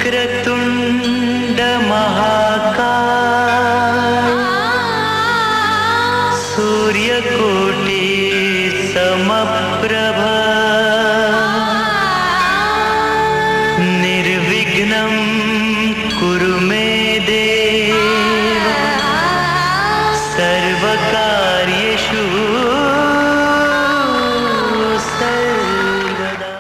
वक्रतुण्ड महाकाय सूर्यकोटि समप्रभ निर्विघ्नं कुरु मे देव सर्वकार्येषु सर्वदा।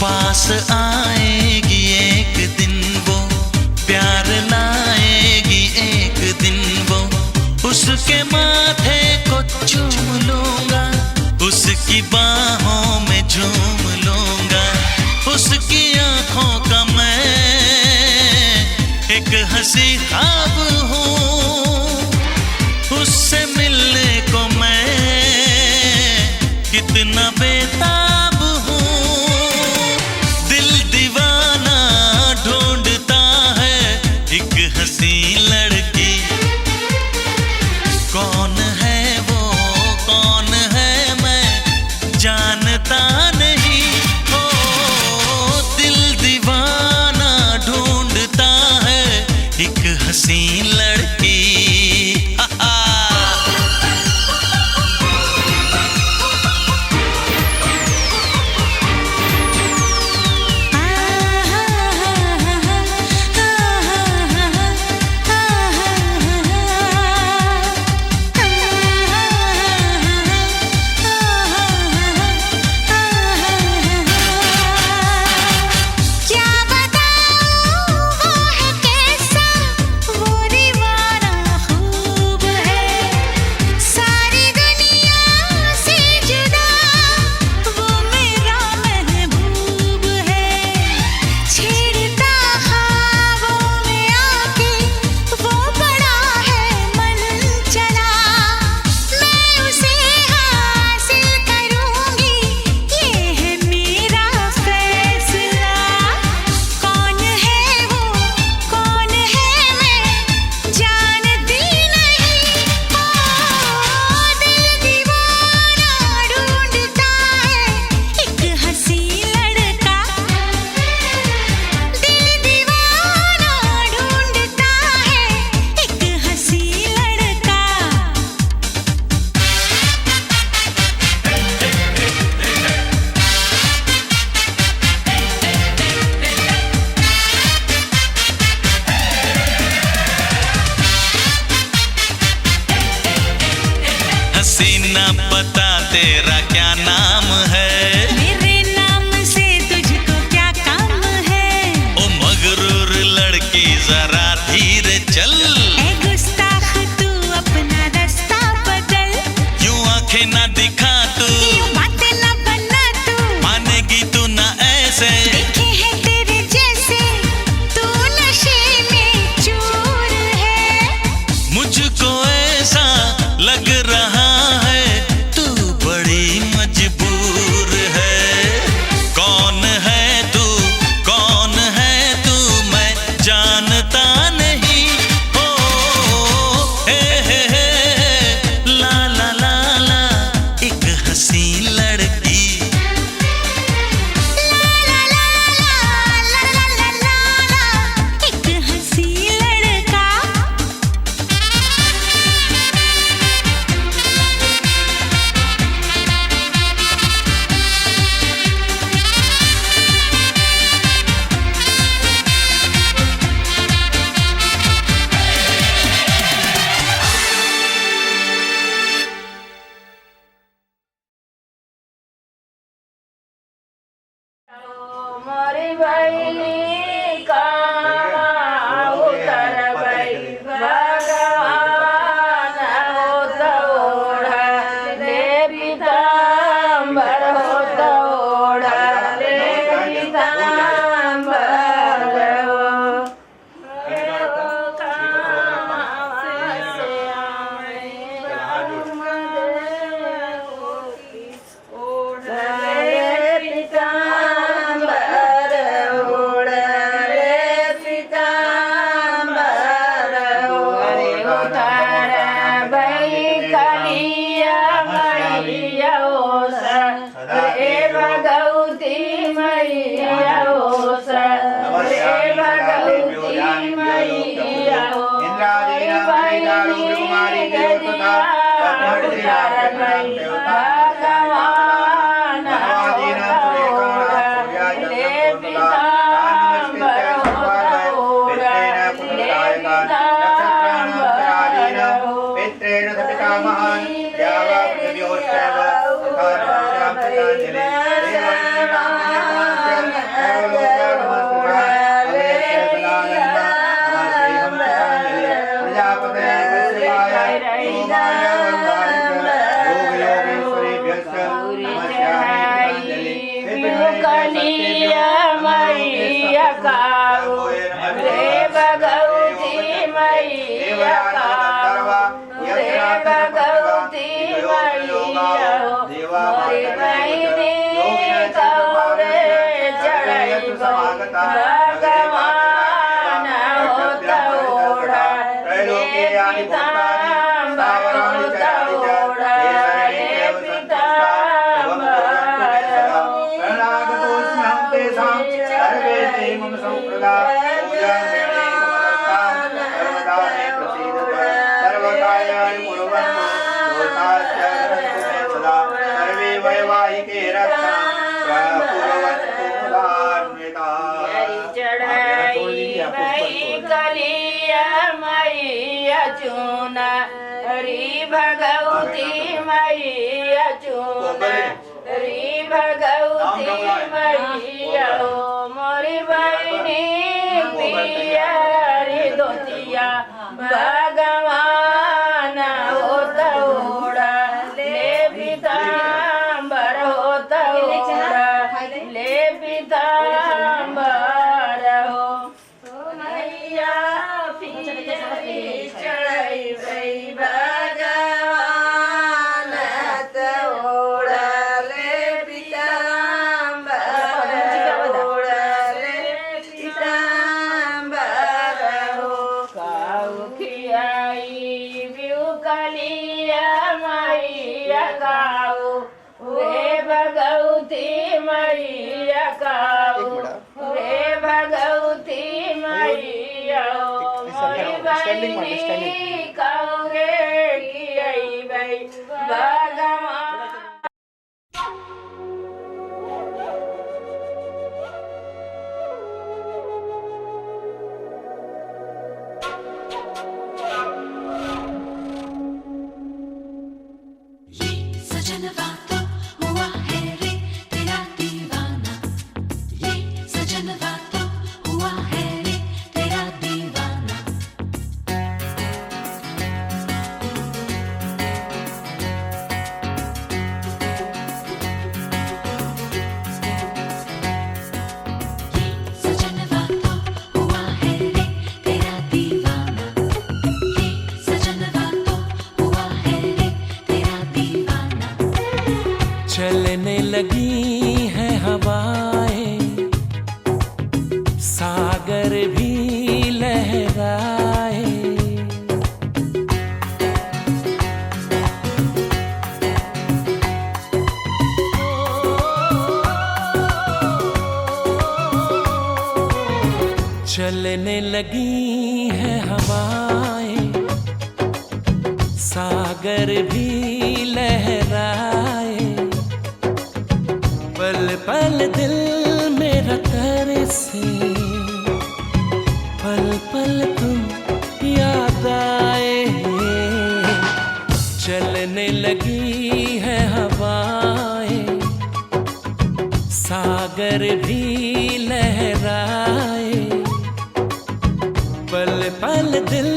पास आएगी एक दिन वो, प्यार लाएगी एक दिन वो, उसके माथे को चूम लूंगा, उसकी बाहों में झूम लूंगा, उसकी आंखों का मैं एक हंसी ख्वाब हूँ, उससे मिलने को मैं कितना बेताब हूँ। दिल दीवाना ढूंढता है एक हंसी लड़की, कौन है वो कौन है मैं जानता नहीं हो। दिल दीवाना ढूंढता है एक हंसी लड़की। है। मेरे नाम से तुझको क्या काम है? ओ मगरूर लड़की जरा धीरे चल। ऐ गुस्ताख तू अपना रास्ता बदल। यूं आंखें ना दिखा तू, यूं बातें ना बना तू। मानेगी तू ना ऐसे। देखे हैं तेरे जैसे, तू नशे में चूर है। मुझको ऐसा लग रहा है तू बड़ी मजबूर है। कौन है तू, कौन है तू, मैं जानता नहीं। हो हे ला ला ला ला, एक हंसी लड़की। ला ला ला ला ला ला ला, एक हंसी लड़का। मोरी बहिनी का उतर भई भगवान होत ओढ़ा ले पीताम्बर होत ओढ़ा ले पीताम्बर हो। भगवान होत ओढ़ा ले पीताम्बर होत ओढ़ा ले पीताम्बर चूना हरी भगवती मैया चूना हरी भगवती मैया हो। मोरी बहिनी पिया रे दोतिया भगवान होत ओढ़ा ले पीताम्बर होत ओढ़ा ले पीताम्बर हो। मैया चढ़ाई भई भगवान ओढ़ा ले पीताम्बर ओढ़ा ले पीताम्बर हो। काऊ खियाई बिउ कलिया मैया काऊ रे भगवती मैया काऊ रे भगवती मैया काऊ रे कियाई भई भगवान। सजनवा तो हुआ है रे चलने लगी है हवाएं, सागर भी लहराए। चलने लगी है हवाएं, सागर भी लहराए। पल पल दिल मेरा तरसे, पल पल तुम याद आए। चलने लगी है हवाएं, सागर भी लहराए। पल पल दिल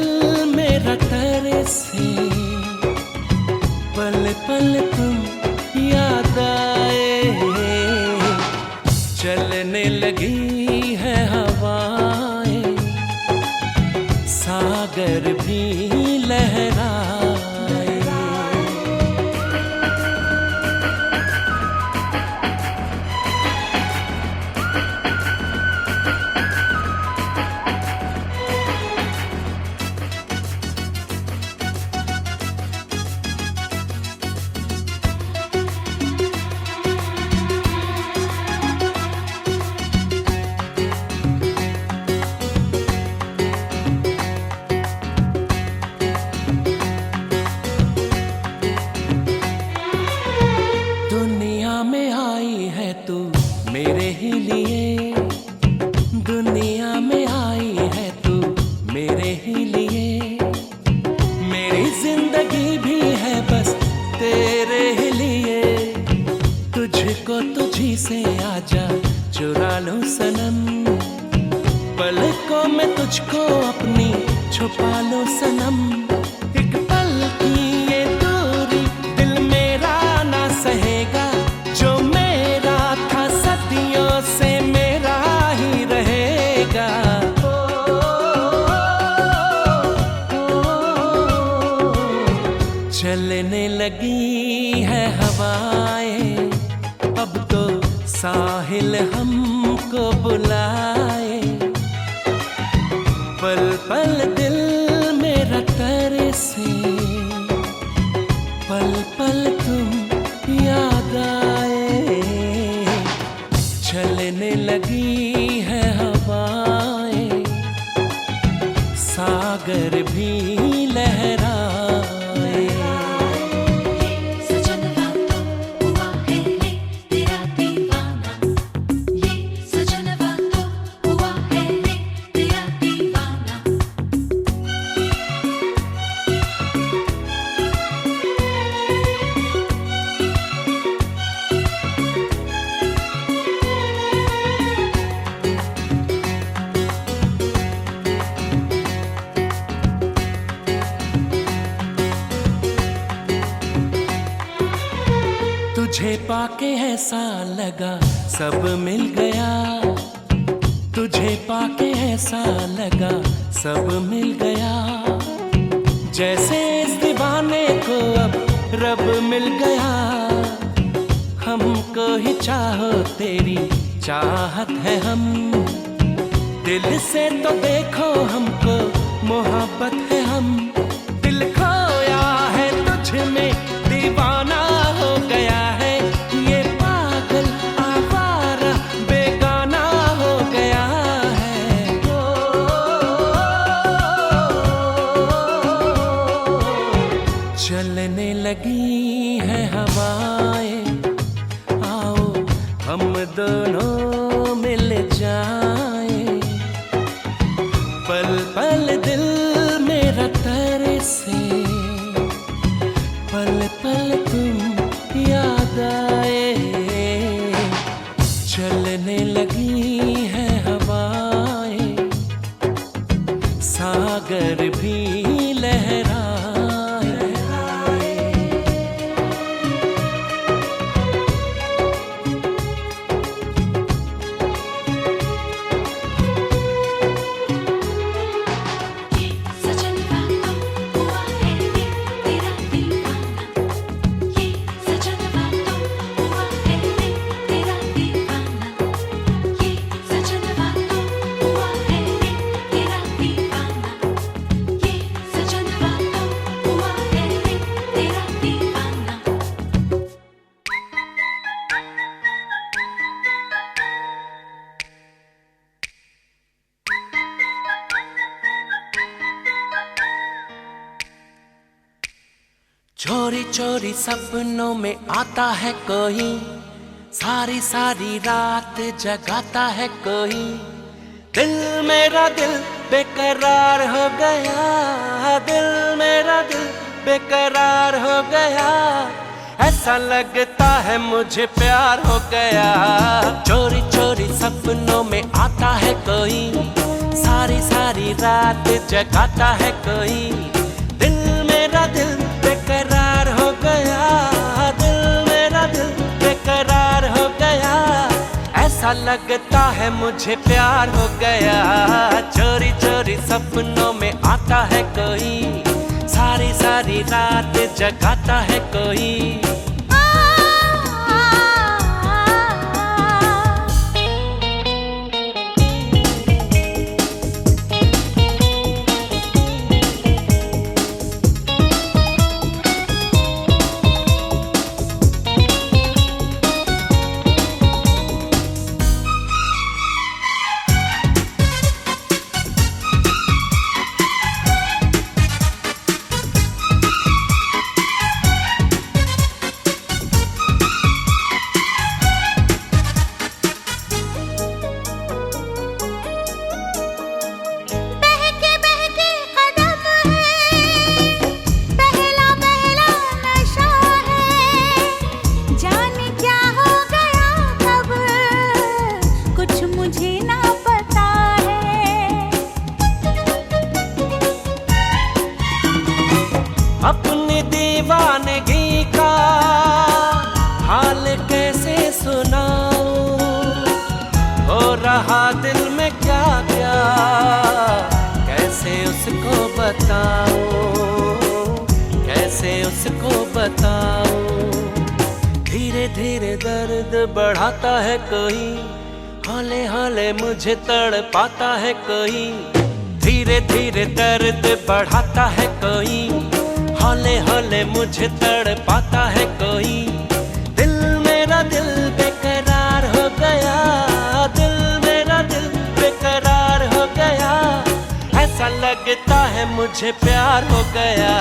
मेरा तरसे, पल पल तुम याद आए। चलने लगी है हवाएं, सागर भी लहराए। मेरे ही लिए दुनिया में आई है तू, मेरे ही लिए। मेरी जिंदगी भी है बस तेरे ही लिए। तुझको तुझी से आजा चुरा लूं सनम, पलकों में तुझको अपनी छुपा लो सनम। एक पल की ये दूरी दिल मेरा ना सहेगा, जो मेरा था सदियों से मेरा ही रहेगा। चलने लगी है हवाएं, अब तो साहिल हमको बुलाए। पल पल दिल मेरा तरसे, पल पल तुम याद आए। चलने लगी है हवाएं, सागर भी लहराए। तुझे पाके ऐसा लगा सब मिल गया, तुझे पाके ऐसा लगा सब मिल गया। जैसे इस दीवाने को अब रब मिल गया। हमको ही चाहो तेरी चाहत है हम, दिल से तो देखो हमको मोहब्बत है हम। दिल खोया है तुझ में दीवाना हो गया है, ये पागल आवारा बेगाना हो गया है। चलने लगी है हवाएं, आओ हम दोनों मिल जाएं। पल पल दिल मेरा तरसे, पल पल तुम याद आए। चलने लगी है हवाएं, सागर भी लहराए। चोरी चोरी सपनों में आता है कोई, सारी सारी रात जगाता है कोई। दिल मेरा दिल बेकरार हो गया, दिल मेरा दिल बेकरार हो गया। ऐसा लगता है मुझे प्यार हो गया। चोरी चोरी सपनों में आता है कोई, सारी सारी रात जगाता है कोई। दिल मेरा दिल बेकरार हो गया, दिल मेरा दिल बेकरार हो गया। ऐसा लगता है मुझे प्यार हो गया। चोरी चोरी सपनों में आता है कोई, सारी सारी रात जगाता है कोई। अपनी दीवानगी का हाल कैसे सुनाऊं, हो रहा दिल में क्या क्या कैसे उसको बताऊं, कैसे उसको बताऊं। धीरे धीरे दर्द बढ़ाता है कोई, हौले हौले मुझे तड़पाता है कोई। धीरे धीरे दर्द बढ़ाता है कोई, हौले हौले मुझे तड़पाता है कोई। दिल मेरा दिल बेकरार हो गया, दिल मेरा दिल बेकरार हो गया। ऐसा लगता है मुझे प्यार हो गया।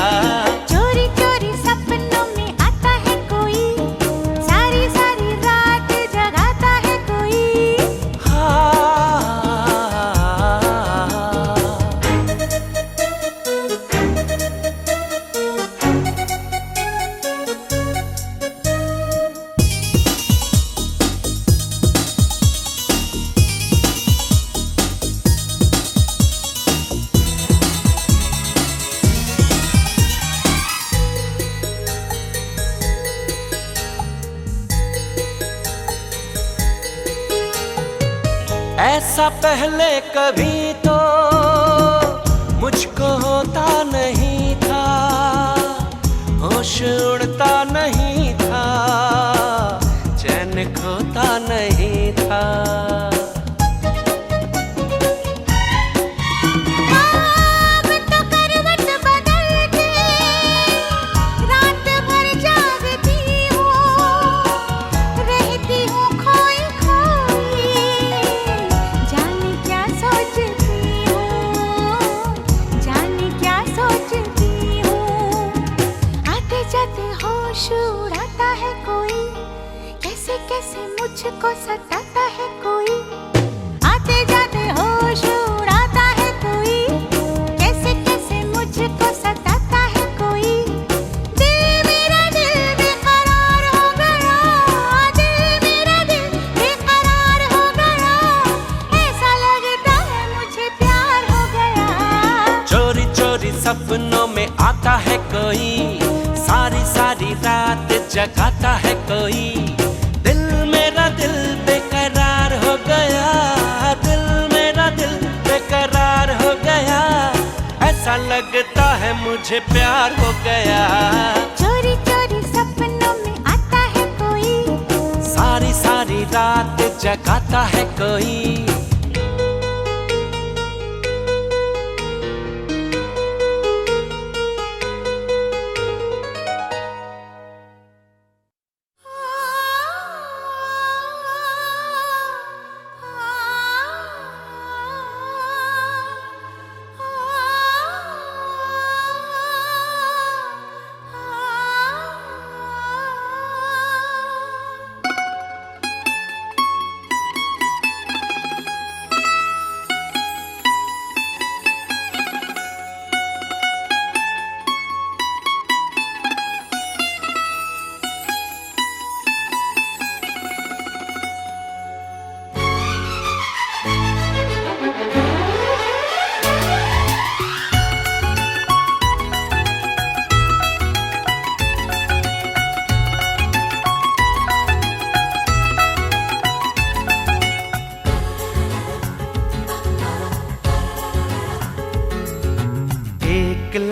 चोरी चोरी सपनों में आता है कोई, सारी सारी रात जगाता है कोई। ऐसा पहले कभी तो मुझको होता नहीं था, होश उड़ता नहीं था, चैन खोता नहीं था। उड़ाता है कोई, कैसे कैसे मुझको सताता है कोई। आते जाते होश उड़ाता है कोई, कैसे कैसे मुझको सताता है कोई। दिल मेरा दिल बेकरार हो गया, दिल मेरा दिल बेकरार हो गया। ऐसा लगता है मुझे प्यार हो गया। चोरी चोरी सपनों में आता है कोई, सारी सारी रात जगाता है कोई। दिल मेरा दिल बेकरार हो गया, दिल मेरा दिल बेकरार हो गया। ऐसा लगता है मुझे प्यार हो गया। चोरी चोरी सपनों में आता है कोई, सारी सारी रात जगाता है कोई।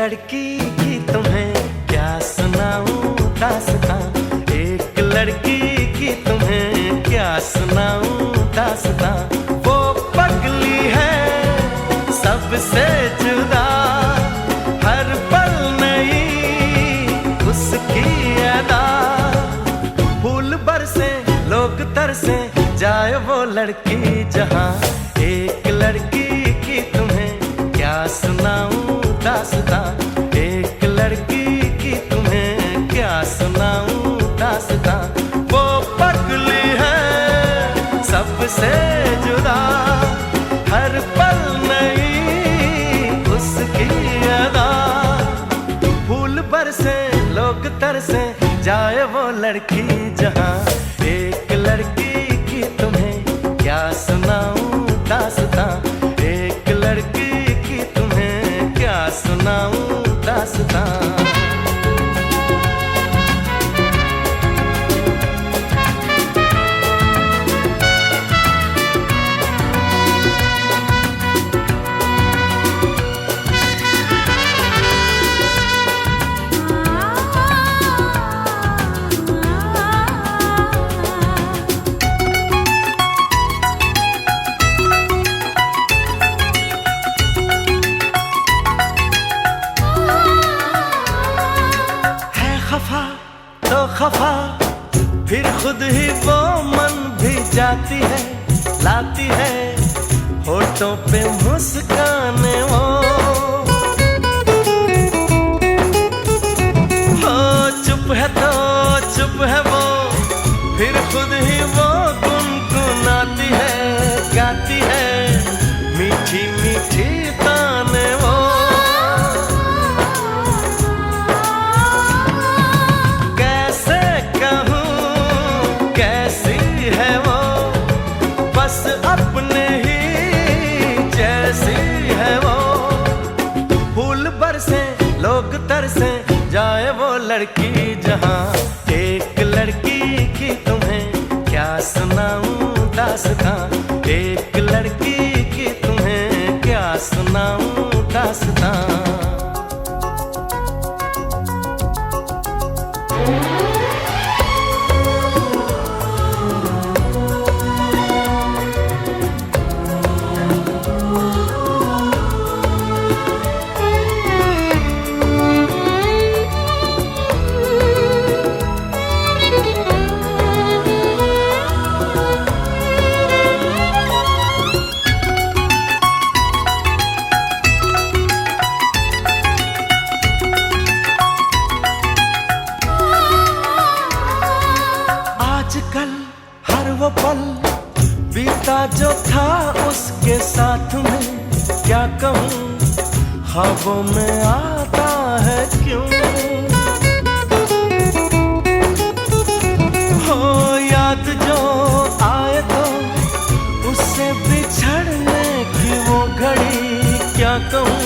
लड़की की तुम्हें क्या सुनाऊं दास्तां, एक लड़की की तुम्हें क्या सुनाऊं दास्तां। वो पगली है सबसे जुदा, हर पल नई उसकी अदा। फूल बरसे लोग तरसे, जाए वो लड़की जहां। एक लड़की की तुम्हें क्या सुनाऊं दास्तां, एक लड़की की तुम्हें क्या सुनाऊं दास्तां। वो पगली है सबसे जुदा, हर पल नई उसकी अदा। फूल बरसे लोग तरसे, जाए वो लड़की जहां। एक लड़की की तुम्हें क्या सुनाऊं दास्तां, एक लड़की की तुम्हें क्या सुनाऊं दास्तां। खफा फिर खुद ही वो मन भी जाती है, लाती है होठों पे मुस्काने वो। हो चुप है तो चुप है वो, फिर खुद ही वो गुनगुनाती है, गाती है मीठी मीठी ताने वो। अपने ही जैसी है वो। फूल बरसे लोग तरसे, जाए वो लड़की जहां। एक लड़की की तुम्हें क्या सुनाऊं दास्तां, एक लड़की की तुम्हें क्या सुनाऊं दास्तां। आजकल हर वो पल बीता जो था उसके साथ में, क्या कहूँ ख्वाबों में आता है क्यों। हो याद जो आए तो उससे बिछड़ने की वो घड़ी, क्या कहूँ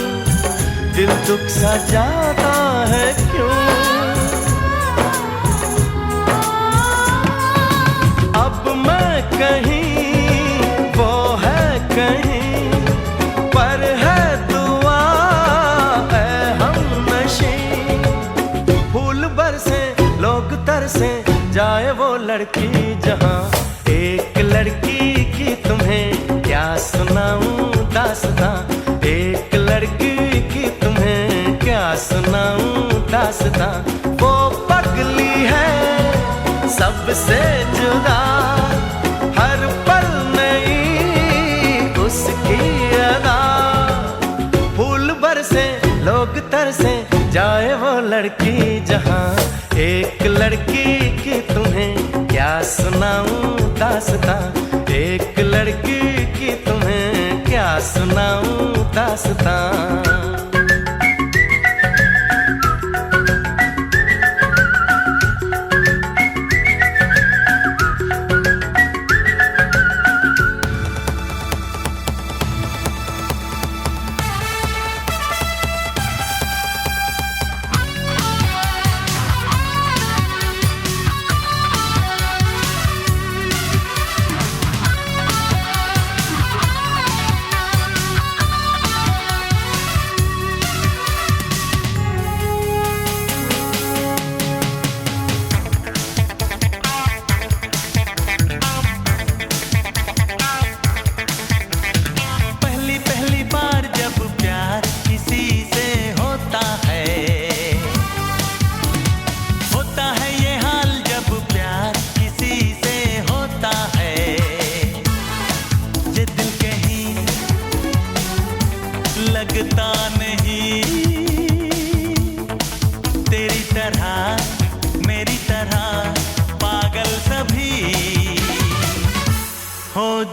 दिल दुख सा जाता है क्यों। कहीं वो है कहीं पर है दुआ है हमनशी। फूल बरसे लोग तरसे, जाए वो लड़की जहां। एक लड़की की तुम्हें क्या सुनाऊं दास्तां, एक लड़की की तुम्हें क्या सुनाऊं दास्तां। वो पगली है सबसे जुदा, हर पल नई उसकी अदा। फूल बरसे लोग तरसे, जाए वो लड़की जहां। एक लड़की की तुम्हें क्या सुनाऊं दास्तां, एक लड़की की तुम्हें क्या सुनाऊं दास्तां।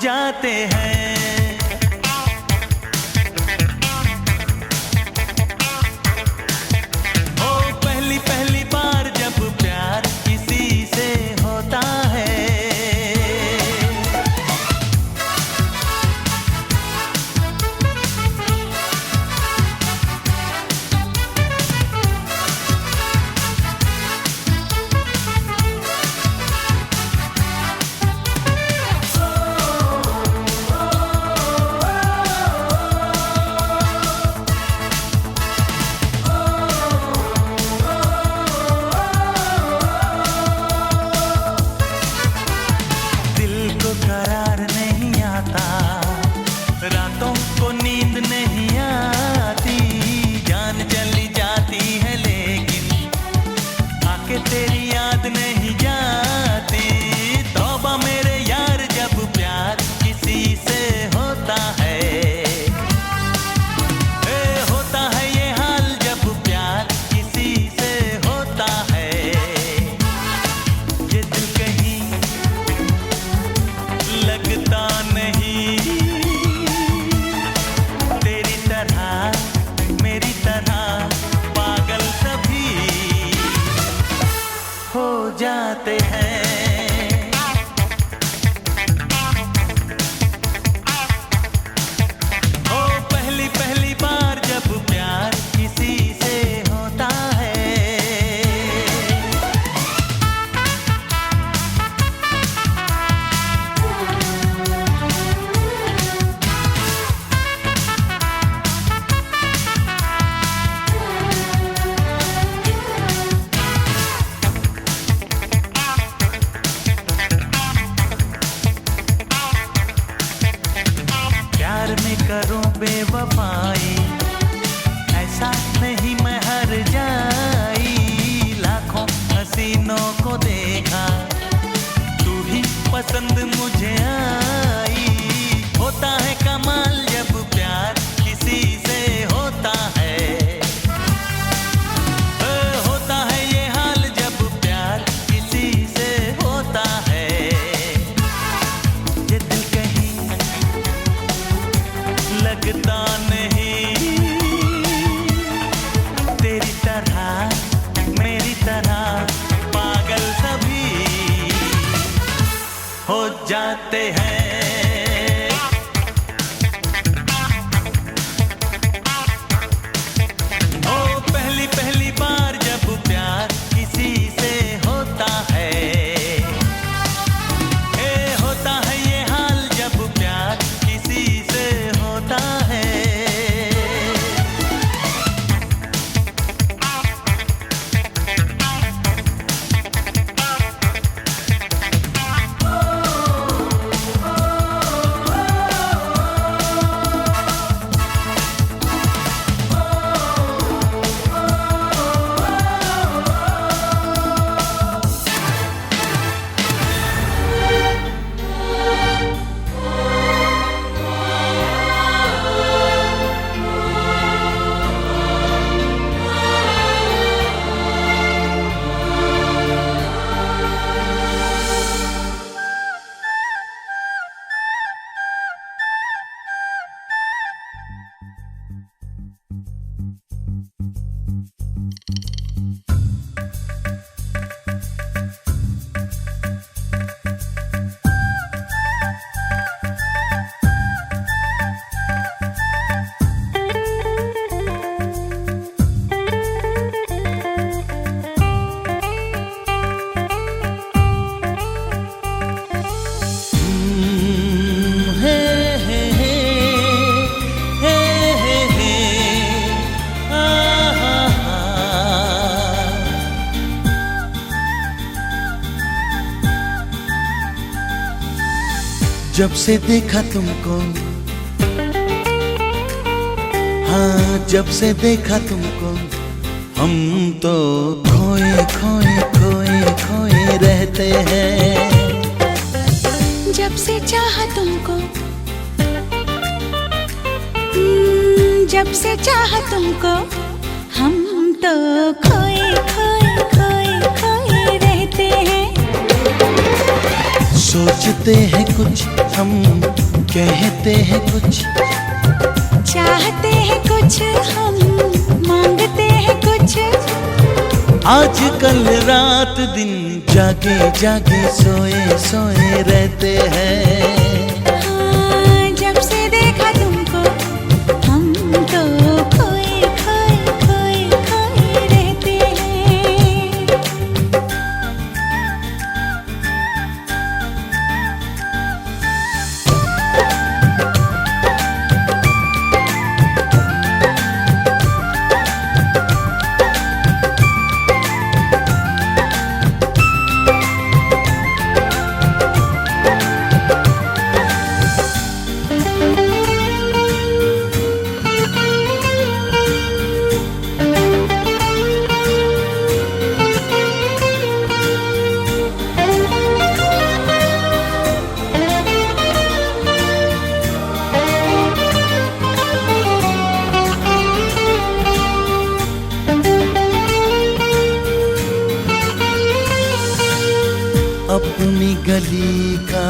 जाते हैं। ओ पहली पहली बार जब प्यार किसी से होता है, करार नहीं आता, रातों को नींद नहीं आती, जान चली जाती है लेकिन आके तेरी याद नहीं जाती। तौबा मेरे यार जब प्यार किसी से होता है, होता है ये हाल जब प्यार किसी से होता है। ये दिल कहीं लगता नहीं, तेरी तरह मेरी तरह पागल सभी हो जाते हैं। ओ पहली पहली बार जब प्यार किसी से होता है। प्यार में करूं बेवफाई, ऐसा नहीं मैं हर जाई। लाखों हसीनों को देखा, तू ही पसंद मुझे आई। होता है कमाल जब प्यार किसी से होता है, होता है ये हाल जब प्यार किसी से होता है। ये दिल कहीं लगता नहीं, तेरी तरह मेरी तरह पागल सभी हो जाते हैं। ओ पहली पहली बार जब प्यार किसी से होता है, होता है ये हाल जब प्यार किसी से होता है। जब से देखा तुमको, हाँ जब से देखा तुमको, हम तो खोए खोए खोए खोए रहते हैं। जब से चाहा तुमको, जब से चाहा तुमको, हम तो खोए खोए खोए खोए रहते हैं। सोचते हैं कुछ हम, कहते हैं कुछ, चाहते हैं कुछ हम, मांगते हैं कुछ। आज कल रात दिन जागे जागे सोए सोए रहते हैं। हाँ, जब से देखा तुमको हम तो खोए खोए खोए खोए रहते हैं। अपनी गली का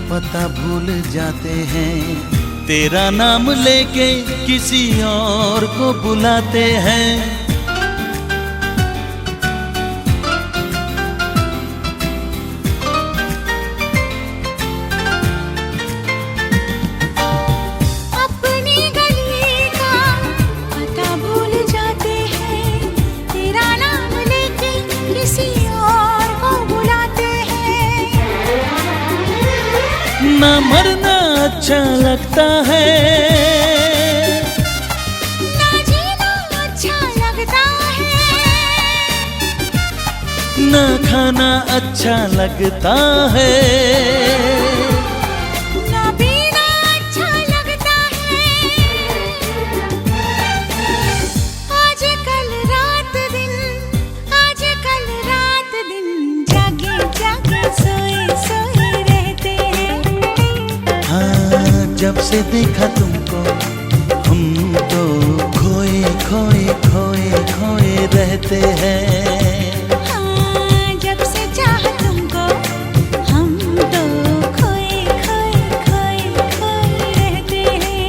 पता भूल जाते हैं, तेरा नाम लेके किसी और को बुलाते हैं। अपनी गली का पता भूल जाते हैं, तेरा नाम लेके किसी और को बुलाते हैं। ना मरना अच्छा लगता है, ना जीना अच्छा लगता है, ना खाना अच्छा लगता है। ना पीना अच्छा लगता है। आज कल रात दिन जागे जागे सोए सोए रहते हैं। हाँ, जब से देखा तुमको हम तो खोए खोए खोए खोए रहते हैं। हाँ, जब से चाहा तुमको हम तो खोए खोए खोए खोए रहते हैं।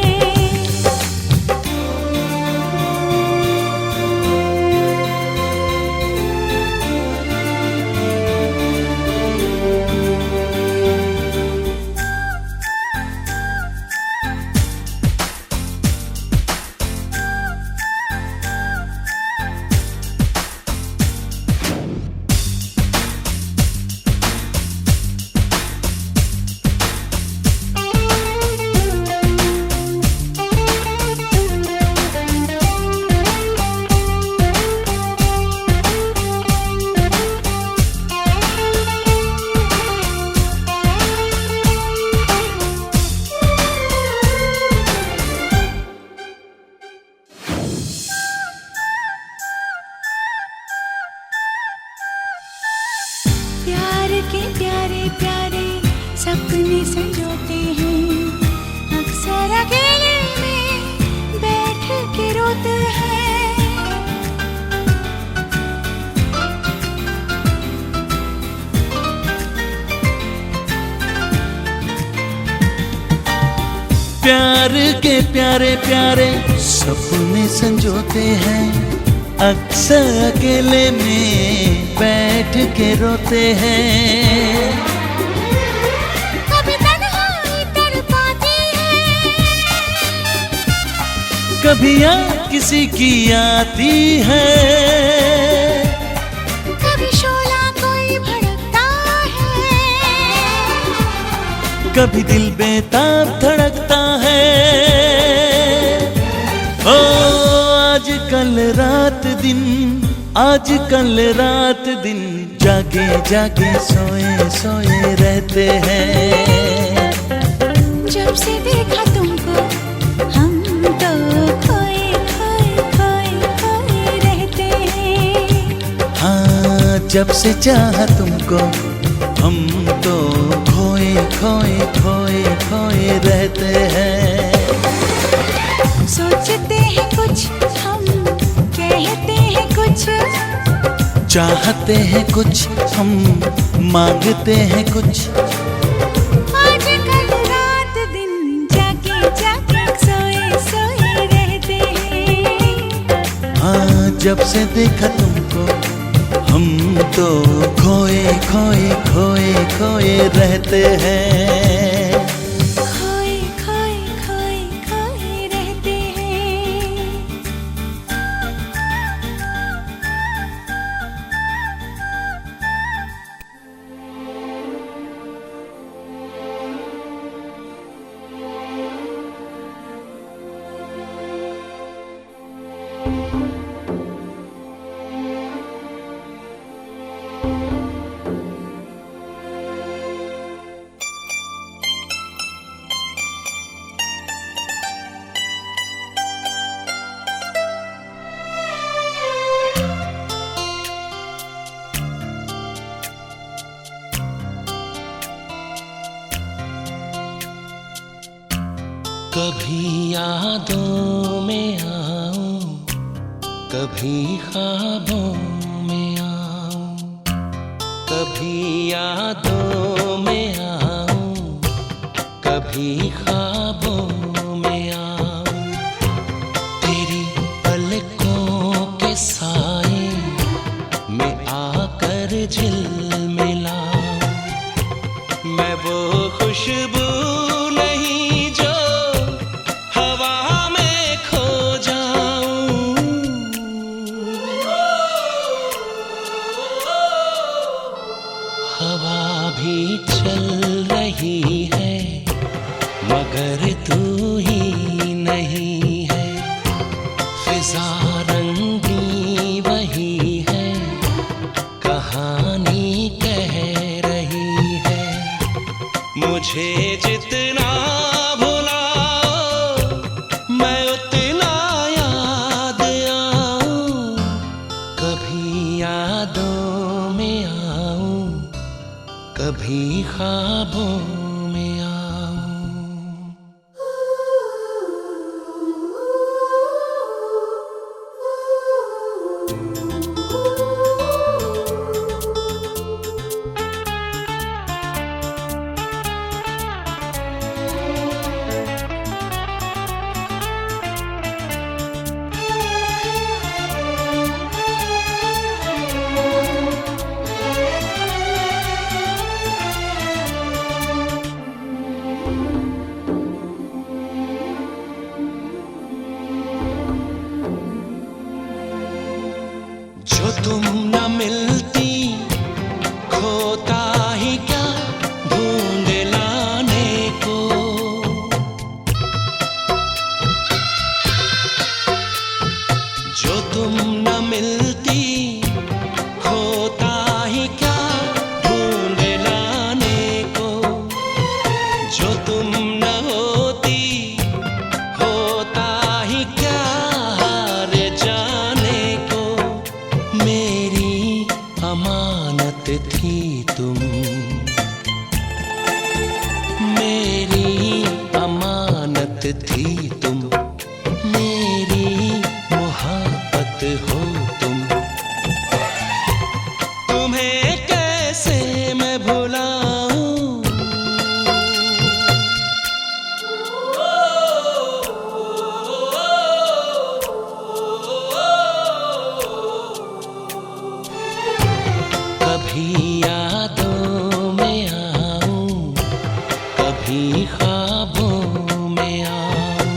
प्यार के प्यारे प्यारे सपने संजोते हैं, अक्सर अकेले में बैठ के रोते हैं। प्यार के प्यारे प्यारे सपने संजोते हैं, अक्सर अकेले में बैठ के रोते हैं। कभी तन्हाई तड़पाती है, कभी याद किसी की आती है, कभी शोला कोई भड़कता है, कभी दिल बेताब धड़कता है। ओ आज कल रात दिन जागे जागे सोए सोए रहते हैं। जब से देखा तुमको हम तो खोए खोए खोए खोए रहते हैं। हाँ, जब से चाहा तुमको हम तो खोए खोए खोए खोए रहते हैं। सोचते हैं कुछ हम, कहते हैं कुछ, चाहते हैं कुछ हम, मांगते हैं कुछ। जब से देखा तुमको हम तो खोए खोए खोए खोए रहते हैं। खोए खोए खोए खोए रहते हैं। कभी यादों में आऊं, कभी ख्वाबों में आऊं, कभी यादों में आऊं, कभी ख्वाबों में आऊं। तेरी पलकों के साए में आकर झिलमिलाऊं। मैं वो खुशबू नहीं जो हवा में खो जाऊं। हवा भी चल रही है मगर तू ही नहीं है। फिजा रंगी वही है, कहानी कह रही है। मुझे जितना भुलाओ मैं उतना याद आऊं। कभी यादों में आऊं, कभी ख्वाबों में आऊं। जो तुम न मिलती खोता ही क्या ढूंढ लाने को। जो तुम न मिलती खोता ही क्या ढूंढ लाने को। जो तुम न होती होता ही क्या हार जाने को। मेरी अमानत थी तुम, मेरी अमानत थी तुम, मेरी मोहब्बत हो तुम। तुम्हें कैसे मैं भुलाऊं। कभी यादों में आऊं, कभी ख्वाबों में आऊं।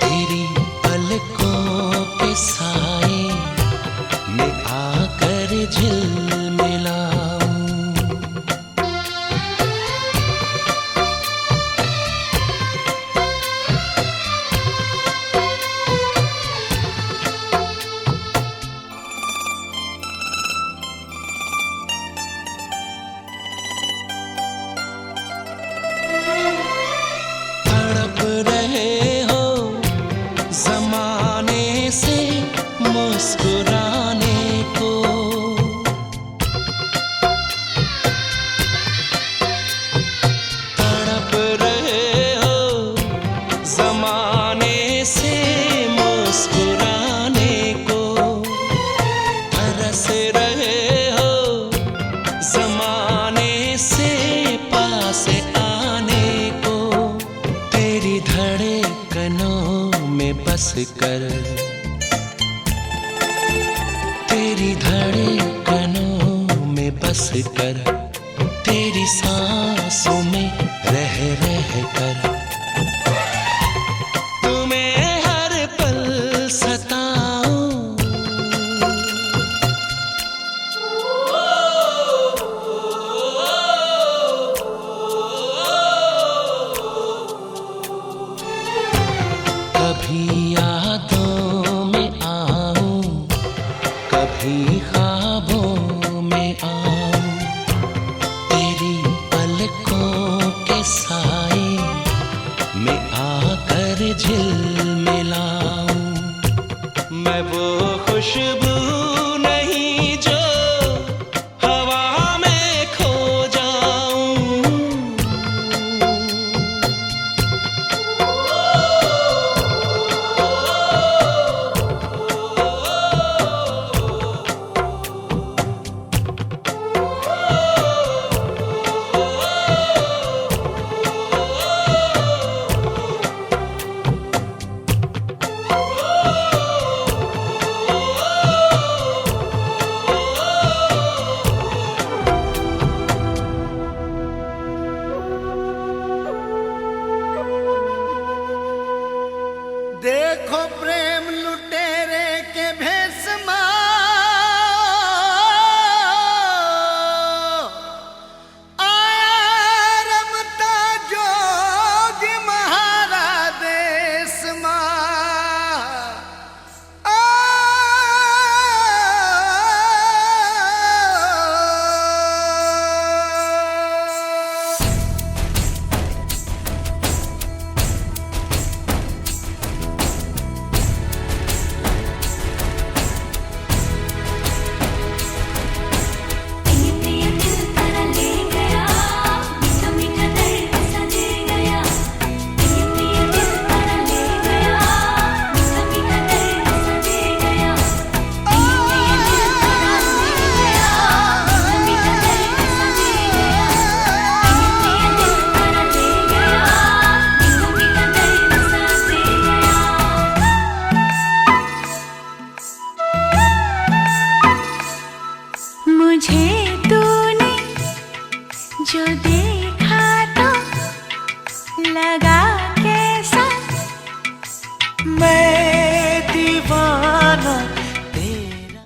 तेरी पलकों के साए में आकर झिलमिलाऊं। तड़प रहे हो ज़माने से मुस्कुराने को। तड़प रहे हो ज़माने से मुस्कुराने को। तरस रहे हो ज़माने से पास आने को। तेरी धड़कनों में बस कर मेरी धड़कनों में बस कर, तेरी सांसों में रह रह कर, तुम्हें हर पल सताऊं। कभी यादों में आऊं, कभी ख्वाबों में आऊं, तेरी पलकों के साए में आकर झिलमिलाऊं। मैं वो खुशबू नहीं जो हवा में खो जाऊं। देखो प्रेम लुटेरे के भेष में आया रमता जोग महारा देश में। मुझे तूने जो देखा तो लगा कैसा, मैं दीवाना तेरा।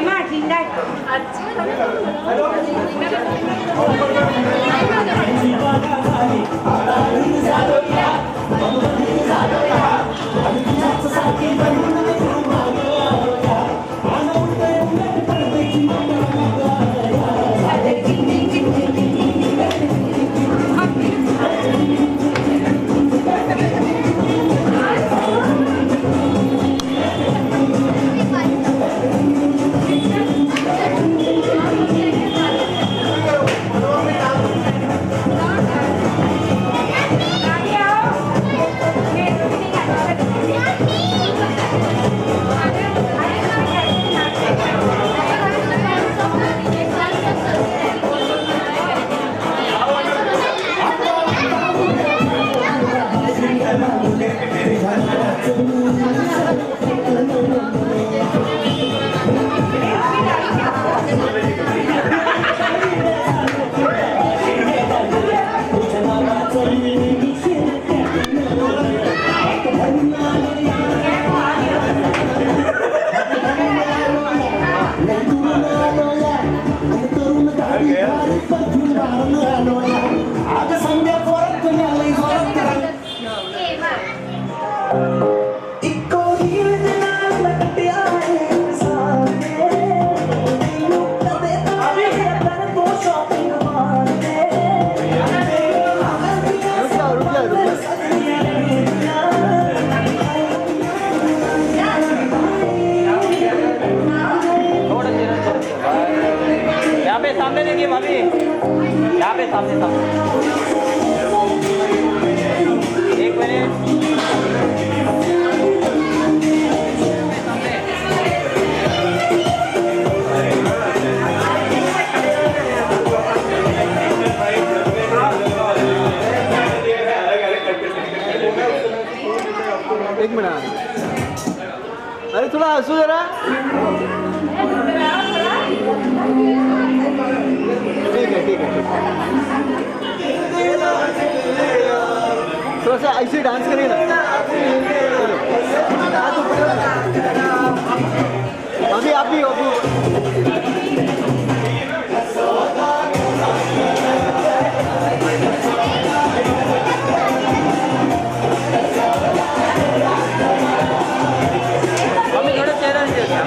มาทิ้งได้सामने देखिए भाभी, यहाँ पे सामने सामने। एक मिनट। एक मिनट, अरे थोड़ा हंसो जरा। ठीक है थोड़ा सा ऐसे डांस करिए ना। अभी आप भी थोड़ा चेहरा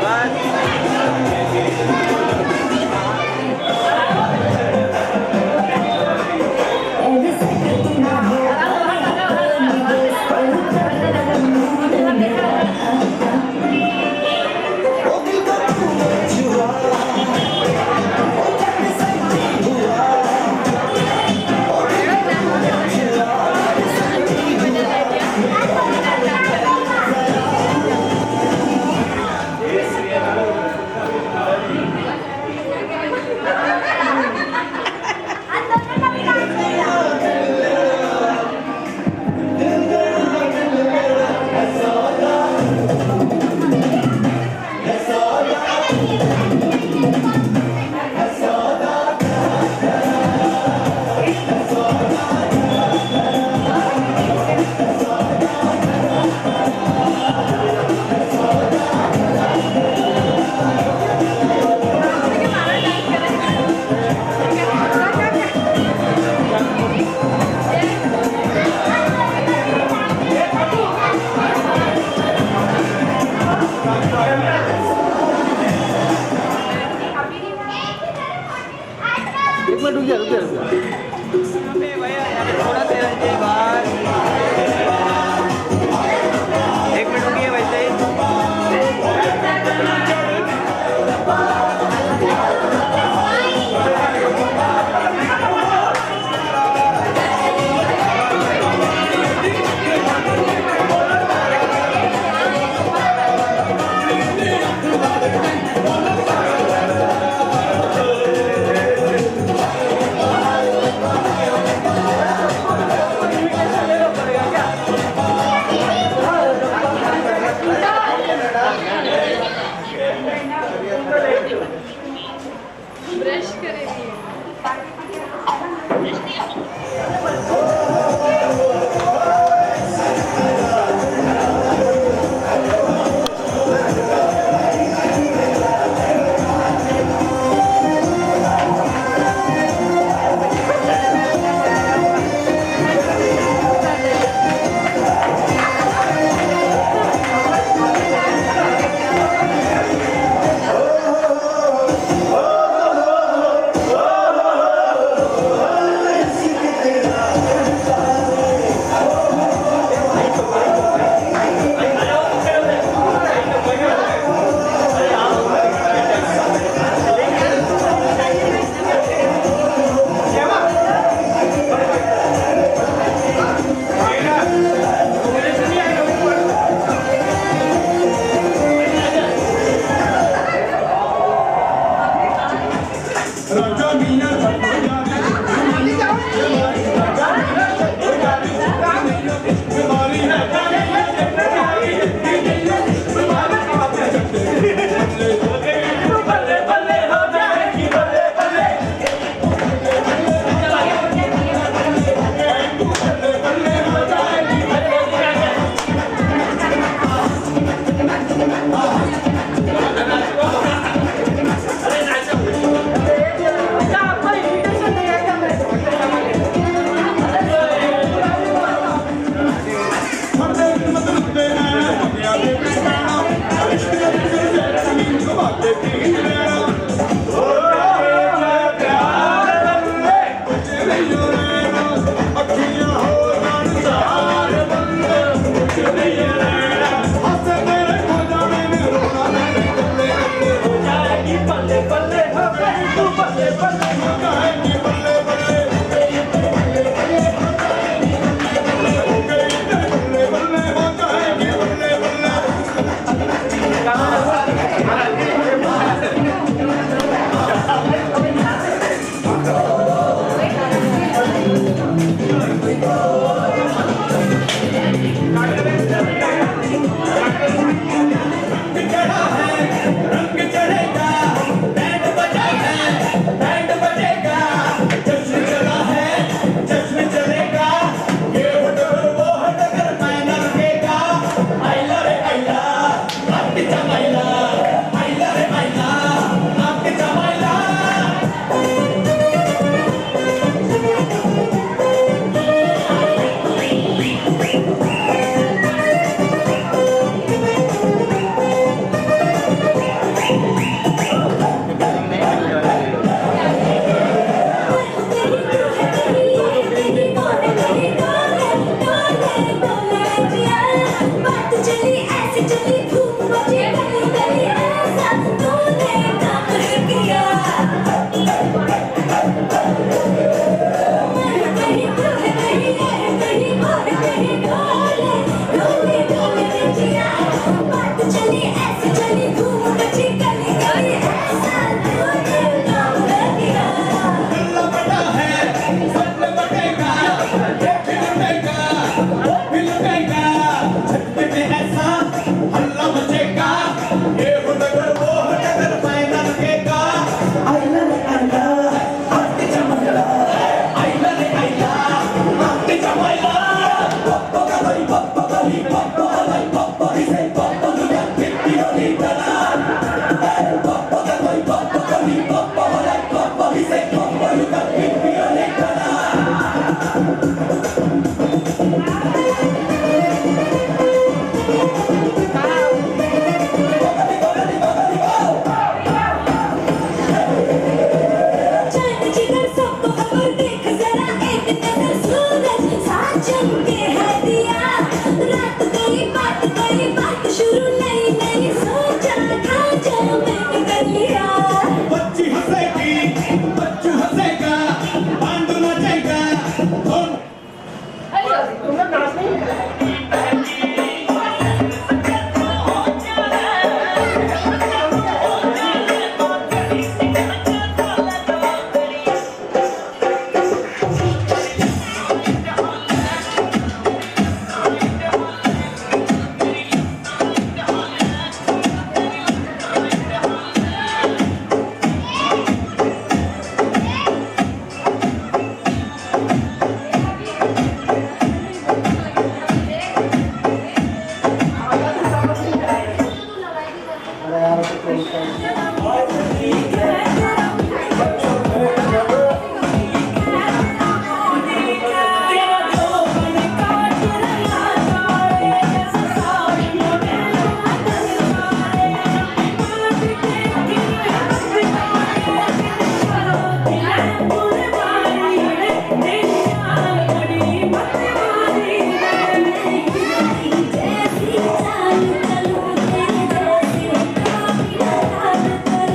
जैसी चाल चलूं तेरे जैसी काफिला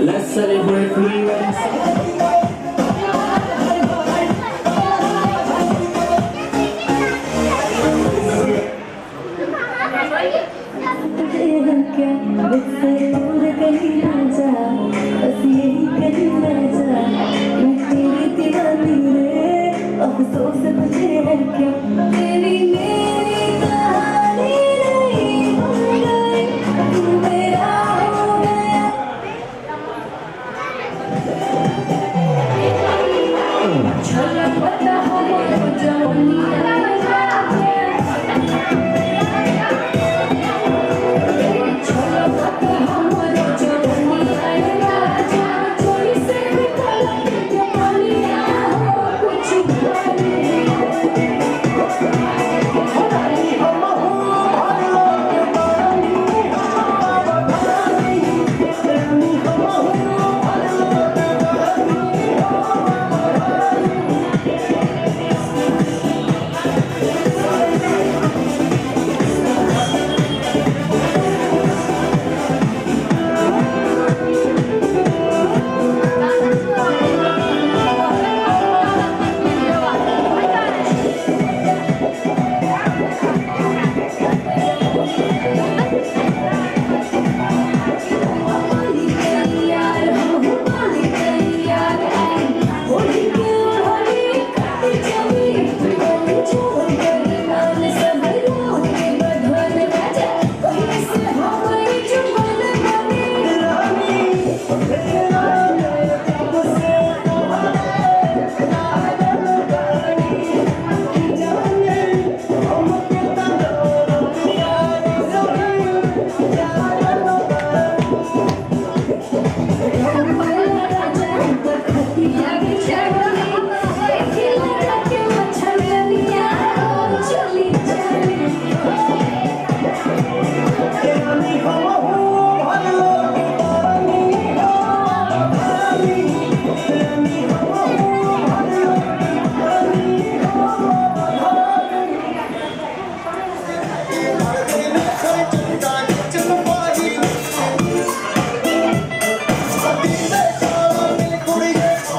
Let's celebrate freedom. अफसोस मुझे है क्या तेरी मेरी कहानी नहीं हो गई तू मेरा हो गया छलकता हमारा जवानी छलकता हमारा जवानी राजा चोरी से निकल के पानिया कुछ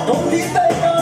Don't be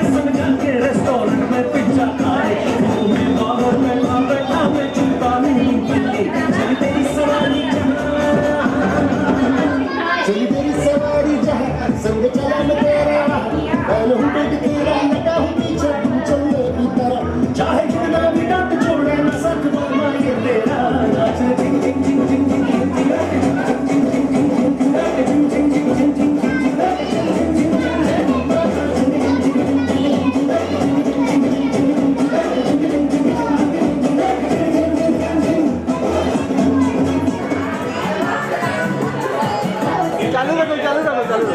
समझा के रेस्टोरेंट में पिज्जा खाए तुम्हें बाहर बैठा बैठा मैं चिंता नहीं की चली तेरी सवारी जहाँ संग चला मैं तेरा पहले हूँ बेट तेरा लगा हूँ पीछे तुम चलने की तरह चाहे कितना भी डांट छोड़े ना साथ मामा ये तेरा नाच जिंग जिंग जिंग जिंग जिंग चालू रखो चालू रखो चालू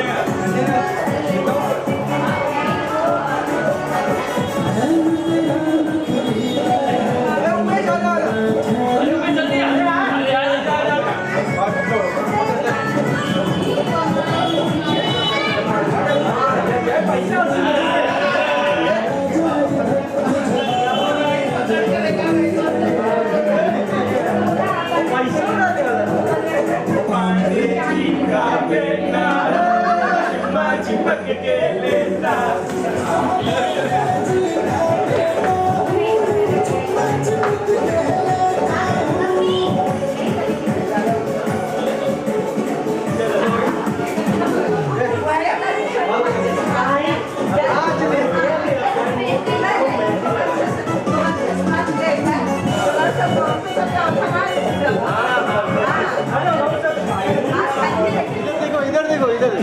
इधर देखो इधर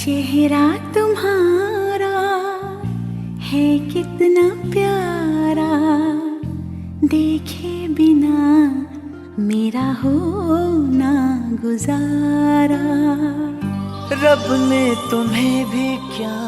चेहरा तुम्हारा है कितना प्यारा, देखे बिना मेरा होना गुजारा। रब ने तुम्हें भी क्या